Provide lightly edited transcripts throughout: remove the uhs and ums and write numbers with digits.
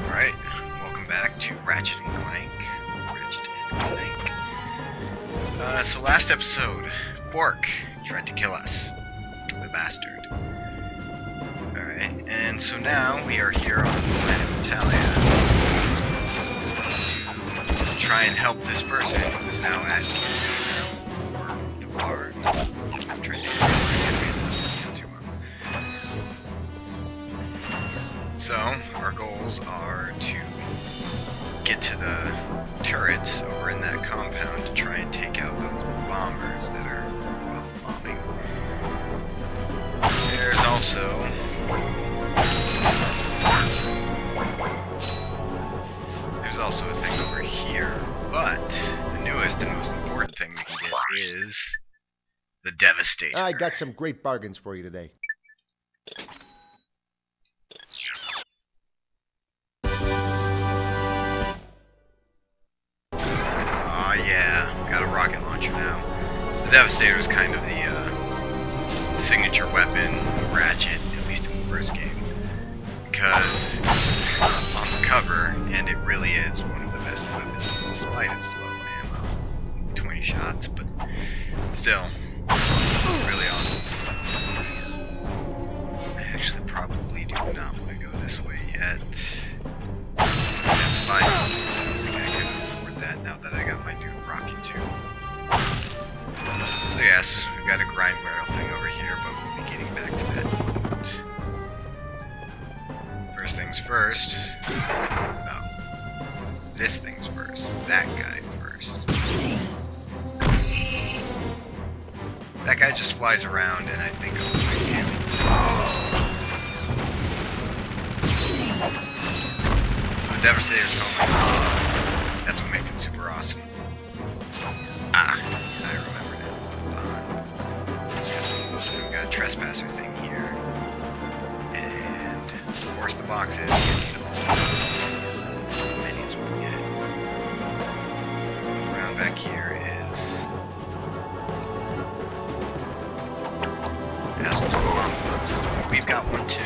Alright, welcome back to Ratchet and Clank. So last episode, Quark tried to kill us. The bastard. Alright, and so now we are here on the planet Italia to try and help this person who is now at the bar. So, our goals are to get to the turrets over in that compound to try and take out those bombers that are, well, bombing. There's also a thing over here, but the newest and most important thing we can get is the Devastator. I got some great bargains for you today. Yeah, got a rocket launcher now. The Devastator is kind of the signature weapon of Ratchet, at least in the first game, because it's on the cover, and it really is one of the best weapons, despite its low ammo, 20 shots, but still, really awesome. I actually probably do not want to go this way yet. I have to buy something. Now that I got my new rocket tube. So yes, we've got a grind barrel thing over here, but we'll be getting back to that in a moment. First things first. No. This thing's first. That guy first. That guy just flies around and I think avoids him. So the Devastator's home. That's what makes it super awesome. Ah, I remember now. So we've got a trespasser thing here. And of course the boxes. Get all those. Many as we can get. Around back here is assholes with bomb clubs. We've got one too.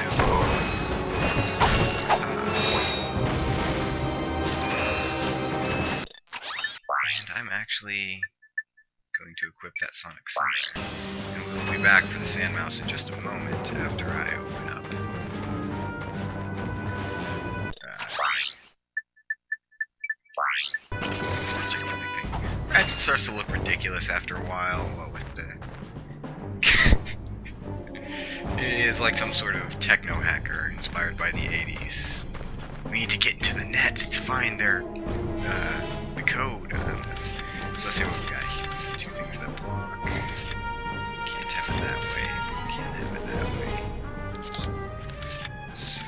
I'm actually going to equip that sonic somewhere. And we'll be back for the sand mouse in just a moment after I open up. Let's check the big thing. Ratchet starts to look ridiculous after a while, what with the... It is like some sort of techno hacker inspired by the 80s. We need to get into the nets to find their, the code. So let's see what we've got here. Two things that block. Can't have it that way, but we can have it that way. So,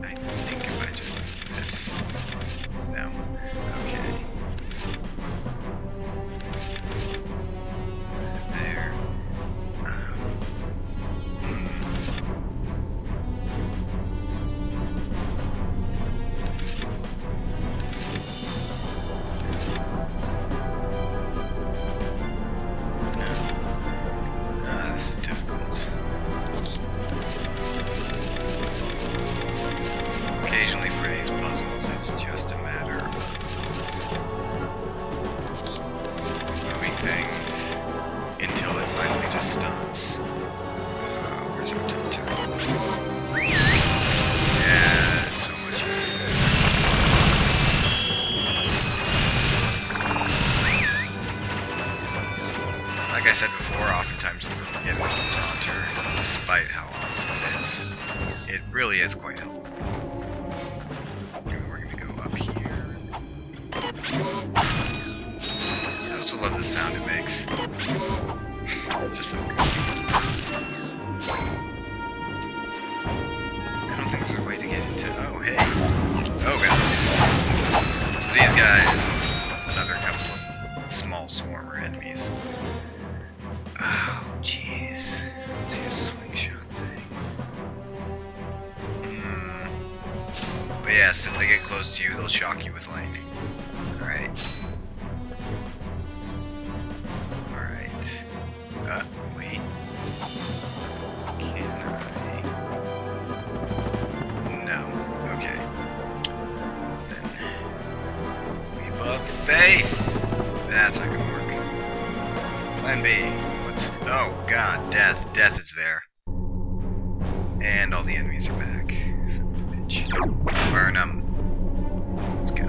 I think if I just do this. No. Okay. There. Occasionally for these puzzles, it's just a matter of moving things until it finally just stops. Where's our Tonto? Yeah, so much easier. Like I said before, oftentimes you forget about the Taunter, despite how awesome it is. It really is quite helpful. I also love the sound it makes. Just so good. I don't think there's a way to get into... Oh, hey. Oh, god. So these guys... Another couple of small swarmer enemies. Oh, jeez. Let's see a swing shot thing. But yes, if they get close to you, they'll shock you with lightning. Alright. Alright. Wait. Can I... That's not gonna work. Plan B. What's... Oh, God. Death. Death is there. And all the enemies are back. Son of a bitch. Burn them. Let's go.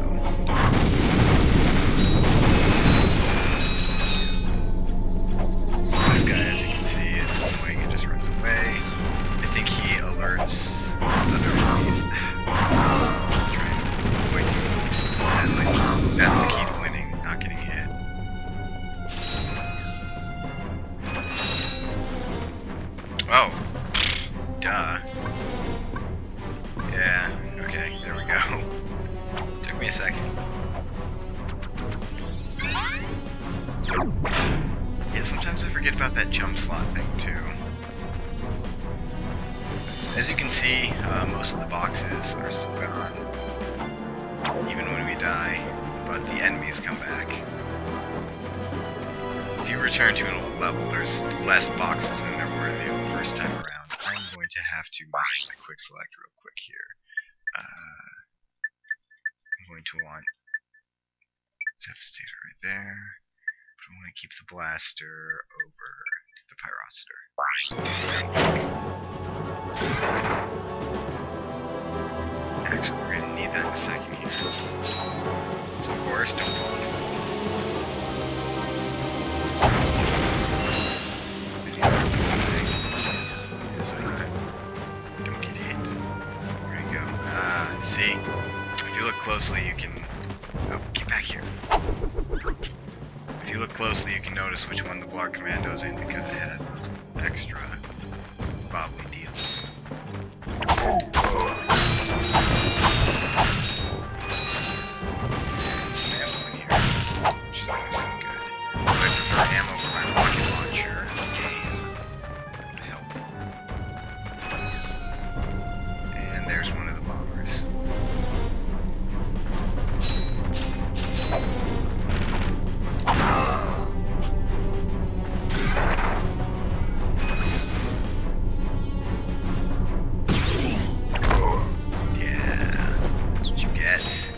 So this guy, as you can see, is annoying. He just runs away. I think he alerts other enemies. That's the key to winning, not getting hit. Oh. Duh. Yeah, okay, there we go. Took me a second. Yeah, sometimes I forget about that jump slot thing too. As you can see, most of the boxes are still gone, even when we die, but the enemies come back. If you return to an old level, there's less boxes than there were the first time around. I'm going to have to quick select real quick here. I'm going to want Devastator right there, but I want to keep the blaster over the Pyrocitor. Actually, we're going to need that in a second here. So of course, don't fall. Don't get hit. There you go. See? If you look closely, you can... Oh, get back here. If you look closely, you can notice which one the Block Commando's in because it has those extra bobbly deals. And some ammo in here, which is nice and good. But I prefer ammo for my rocket launcher. There's one of the bombers. Yeah, that's what you get.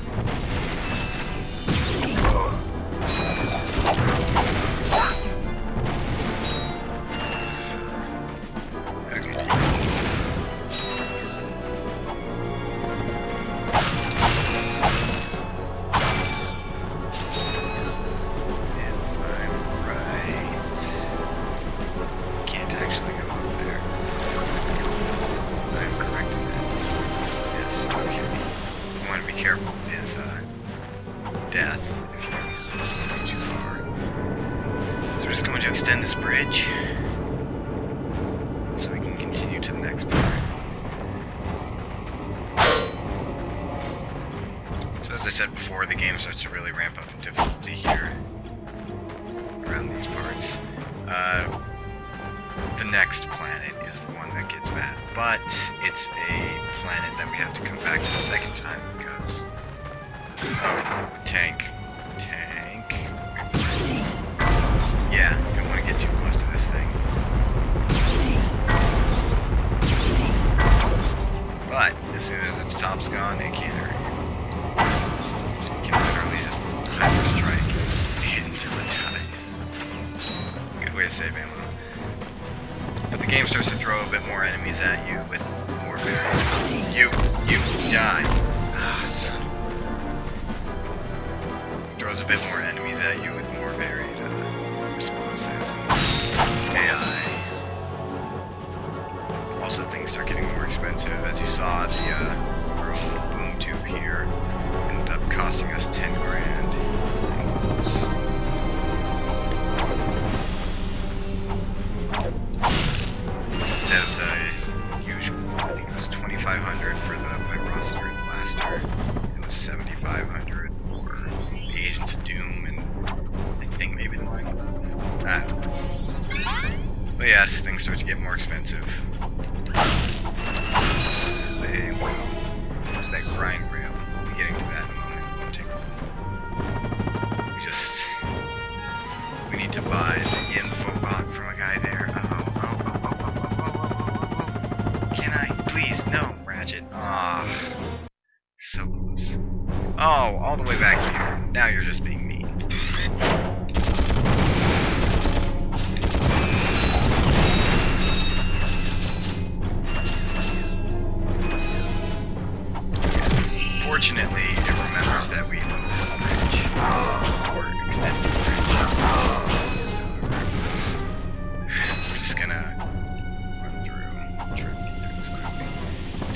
Careful is death if you go too far. So we're just going to extend this bridge so we can continue to the next part. So as I said before, the game starts to really ramp up in difficulty here around these parts. The next planet is the one that gets bad, but it's a planet that we have to come back to the second time because... Oh, tank. Tank. Yeah, don't want to get too close to this thing. But, as soon as its top's gone, it can't hurt you. So you can literally just hyper strike until it dies. Good way to save ammo. But the game starts to throw a bit more enemies at you with more variety. You die. Ah, son. Throws a bit more enemies at you with more varied responses and AI. Also, things start getting more expensive. As you saw, the our own boom tube here ended up costing us 10 grand. Instead of the usual, I think it was 2,500 for the Pyrocitor and Blaster. It was 7,500 for the Agents of Doom and I think maybe the Line Club. I don't know. But yes, things start to get more expensive. There's that grind rail. We'll be getting to that in a moment. We'll take we need to buy the info bot from a guy there. Can I? Please, no, Ratchet. Ah, so close. Oh, all the way back here. Now you're just being mean.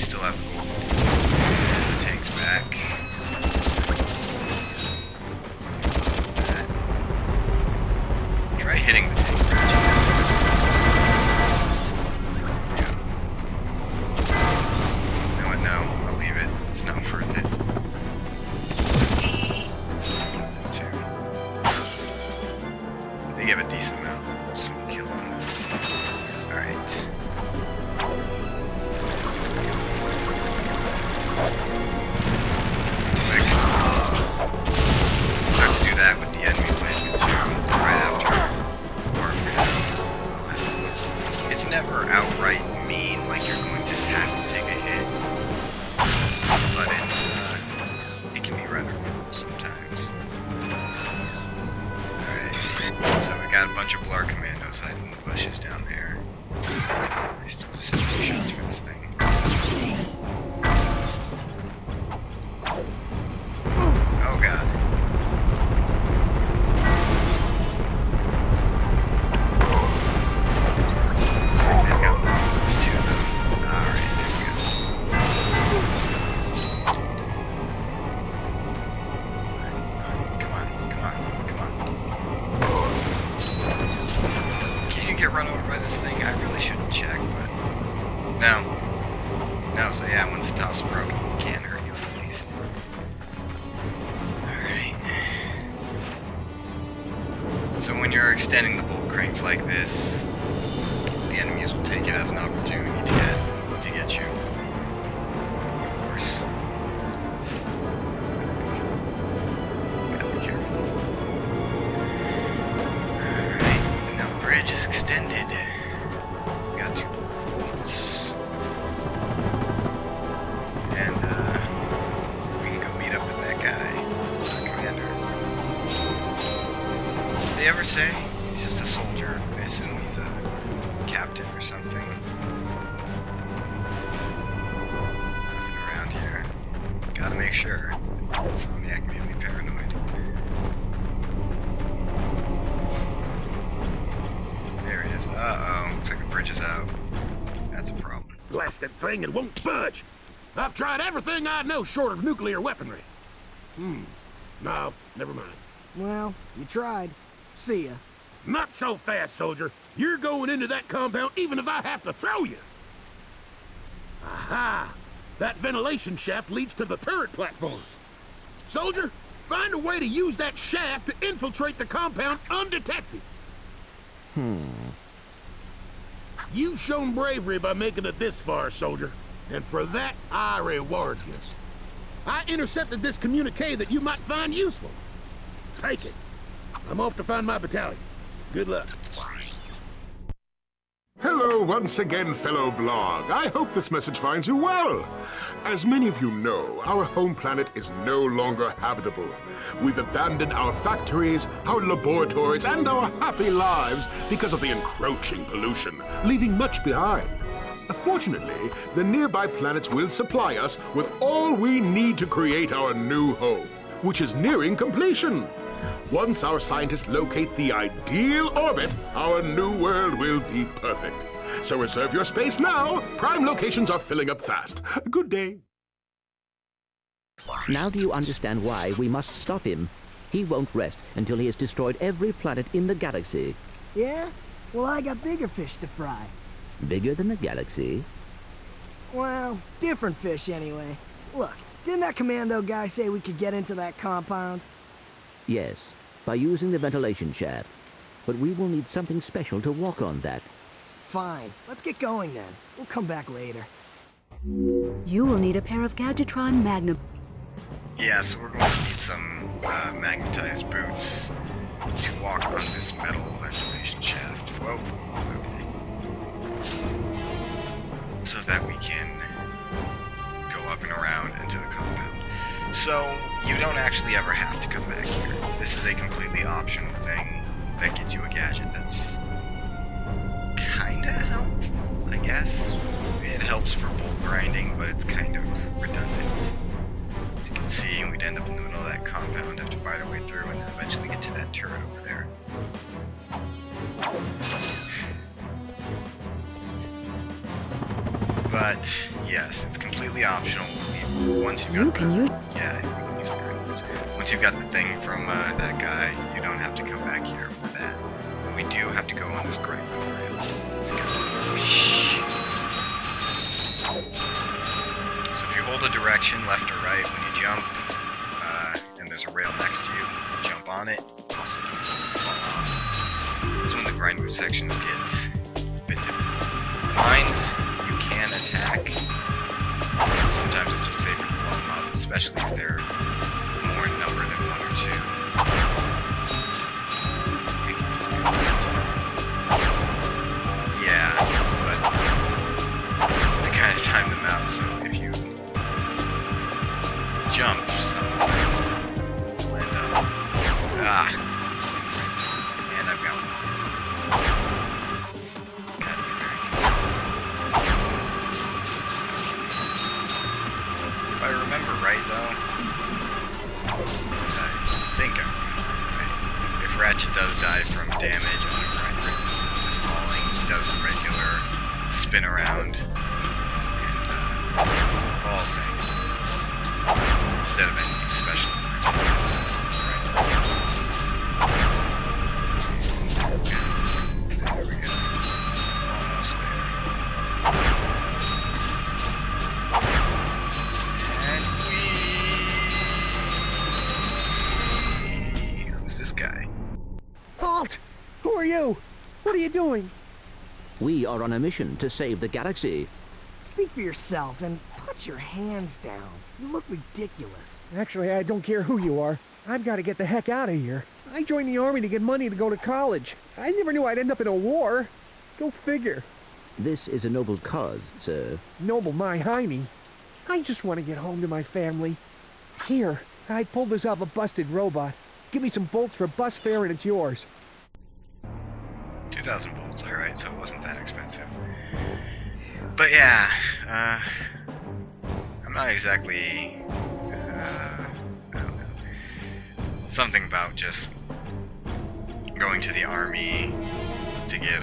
still have the gold. And the tank's back. Try hitting the tank, Ratchet. You know what? No, I'll leave it. It's not worth it. Two. They give a decent amount, so we'll kill them. Alright. Quick. Start to do that with the enemy placement too, right after. It's never outright mean, like you're going to have to take a hit, but it can be rather cruel sometimes. Alright, so we got a bunch of Blar commandos hiding in the bushes down there. I still just have 2 shots for this thing. Oh god. Run over by this thing. I really shouldn't check, but no, so yeah, once the top's broken, it can hurt you at least. Alright. So when you're extending the bolt cranks like this, the enemies will take it as an opportunity to get you. Of course. Gotta be careful. Alright, now the bridge is extended. We got 2 bolts. And we can go meet up with that guy, commander. Did they ever say he's just a soldier? I assume he's a captain or something. Nothing around here. Gotta make sure. Insomniac made me paranoid. There he is. Uh-oh. Looks like the bridge is out. That's a problem. Blasted thing, it won't budge. I've tried everything I know short of nuclear weaponry. No, never mind. Well, you tried. See ya. Not so fast, soldier. You're going into that compound even if I have to throw you. Aha! That ventilation shaft leads to the turret platform. Soldier, find a way to use that shaft to infiltrate the compound undetected. You've shown bravery by making it this far, soldier. And for that, I reward you. I intercepted this communique that you might find useful. Take it. I'm off to find my battalion. Good luck. Hello once again, fellow blog. I hope this message finds you well. As many of you know, our home planet is no longer habitable. We've abandoned our factories, our laboratories, and our happy lives because of the encroaching pollution, leaving much behind. Fortunately, the nearby planets will supply us with all we need to create our new home, which is nearing completion. Once our scientists locate the ideal orbit, our new world will be perfect. So reserve your space now. Prime locations are filling up fast. Good day. Now do you understand why we must stop him? He won't rest until he has destroyed every planet in the galaxy. Yeah? Well, I got bigger fish to fry. Bigger than the galaxy? Well, different fish anyway. Look, didn't that commando guy say we could get into that compound? Yes, by using the ventilation shaft. But we will need something special to walk on that. Fine. Let's get going then. We'll come back later. You will need a pair of Gadgetron Magnum. Yeah, so we're going to need some magnetized boots to walk on this metal ventilation shaft. Whoa. Okay. So that we can go up and around into the compound. So, you don't actually ever have to come back here. This is a completely optional thing that gets you a gadget that's kinda helpful, I guess. It helps for bolt grinding, but it's kind of redundant. As you can see, we'd end up in the middle of that compound, have to fight our way through, and then eventually get to that turret over there. But, yes, it's completely optional. Once you've got You can use. yeah, you can use the grind wheels. Once you've got the thing from that guy, you don't have to come back here for that. But we do have to go on this grind wheel rail. Let's go. So if you hold a direction, left or right, when you jump, and there's a rail next to you, jump on it. Also don't fall off. This is when the grind wheel sections gets a bit difficult. Mines, you can attack. Sometimes it's just safer to blow them up, especially if they're more in number than one or two. You can just do that. Yeah, but I kind of time them out, so if you jump somewhere, you'll end up. And I've got one. Gotta be very careful. If I remember right, though, I think I remember right. If Ratchet does die from damage on a grind written, this falling, he does a regular spin around and fall thing instead of anything special. There we go. Almost there. And who's this guy? Halt! Who are you? What are you doing? We are on a mission to save the galaxy. Speak for yourself and put your hands down. You look ridiculous. Actually, I don't care who you are. I've got to get the heck out of here. I joined the army to get money to go to college. I never knew I'd end up in a war. Go figure. This is a noble cause, sir. Noble my hiney. I just want to get home to my family. Here, I pulled this off a busted robot. Give me some bolts for bus fare and it's yours. 2,000 bolts, alright, so it wasn't that expensive. But yeah, I'm not exactly, I don't know, something about just going to the army to get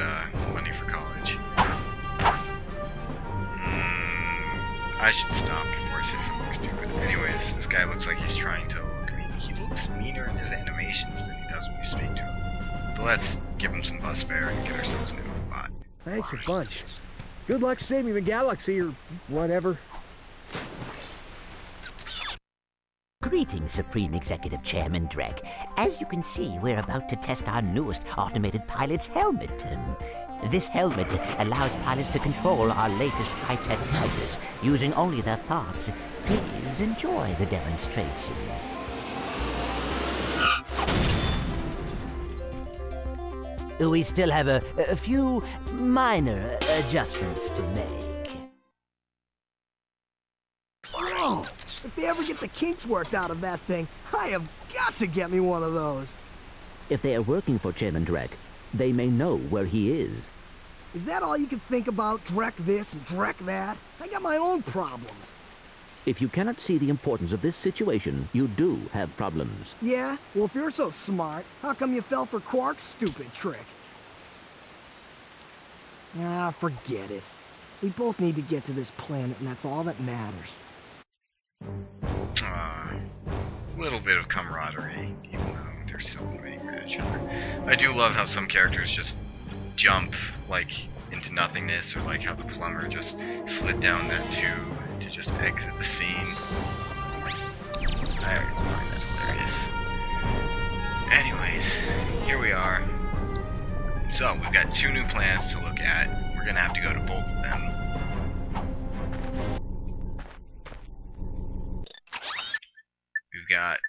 money for college. I should stop before I say something stupid. Anyways, this guy looks like he's trying to look mean. He looks meaner in his animations than he does when you speak to him. But let's give him some bus fare and get ourselves into a bot. Thanks a bunch. Good luck saving the galaxy or whatever. Greetings, Supreme Executive Chairman Drek. As you can see, we're about to test our newest automated pilot's helmet. This helmet allows pilots to control our latest high-tech fighters using only their thoughts. Please enjoy the demonstration. We still have a few minor adjustments to make. Whoa! If they ever get the kinks worked out of that thing, I have got to get me one of those. If they are working for Chairman Drek, they may know where he is. Is that all you can think about? Drek this and Drek that? I got my own problems. If you cannot see the importance of this situation, you do have problems. Yeah? Well, if you're so smart, how come you fell for Quark's stupid trick? Ah, forget it. We both need to get to this planet, and that's all that matters. Little bit of camaraderie, even though they're still fighting at each other. I do love how some characters just jump, like, into nothingness, or like how the plumber just slid down that tube to just exit the scene. I find that hilarious. Anyways, here we are. So, we've got 2 new planets to look at. We're gonna have to go to both of them. We've got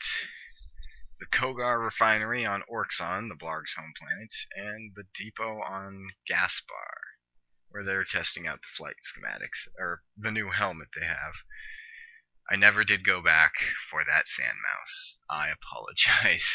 the Kogar refinery on Orxon, the Blarg's home planet, and the depot on Gaspar, where they're testing out the flight schematics, or the new helmet they have. I never did go back for that sand mouse. I apologize.